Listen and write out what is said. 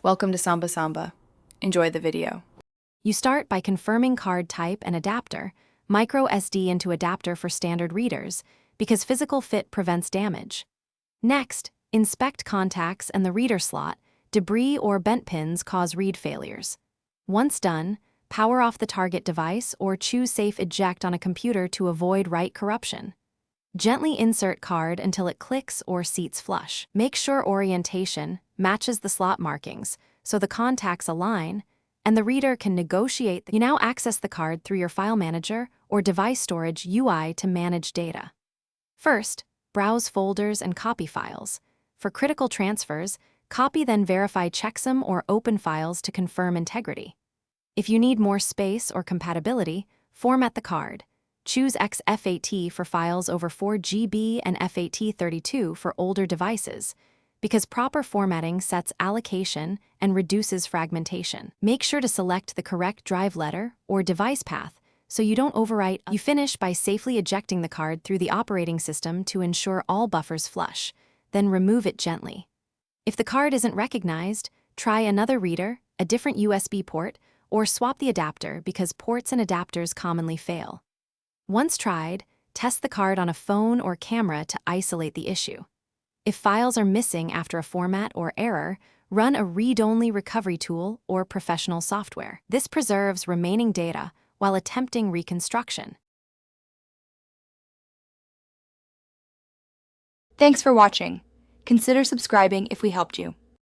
Welcome to Samba Samba. Enjoy the video. You start by confirming card type and adapter, micro SD into adapter for standard readers, because physical fit prevents damage. Next, inspect contacts and the reader slot. Debris or bent pins cause read failures. Once done, power off the target device or choose Safe Eject on a computer to avoid write corruption. Gently insert card until it clicks or seats flush. Make sure orientation matches the slot markings so the contacts align and the reader can negotiate. You now access the card through your file manager or device storage UI to manage data. First, browse folders and copy files. For critical transfers, copy then verify checksum or open files to confirm integrity. If you need more space or compatibility, format the card. Choose XFAT for files over 4 GB and FAT32 for older devices, because proper formatting sets allocation and reduces fragmentation. Make sure to select the correct drive letter or device path so you don't overwrite. You finish by safely ejecting the card through the operating system to ensure all buffers flush, then remove it gently. If the card isn't recognized, try another reader, a different USB port, or swap the adapter because ports and adapters commonly fail. Once tried, test the card on a phone or camera to isolate the issue. If files are missing after a format or error, run a read-only recovery tool or professional software. This preserves remaining data while attempting reconstruction. Thanks for watching. Consider subscribing if we helped you.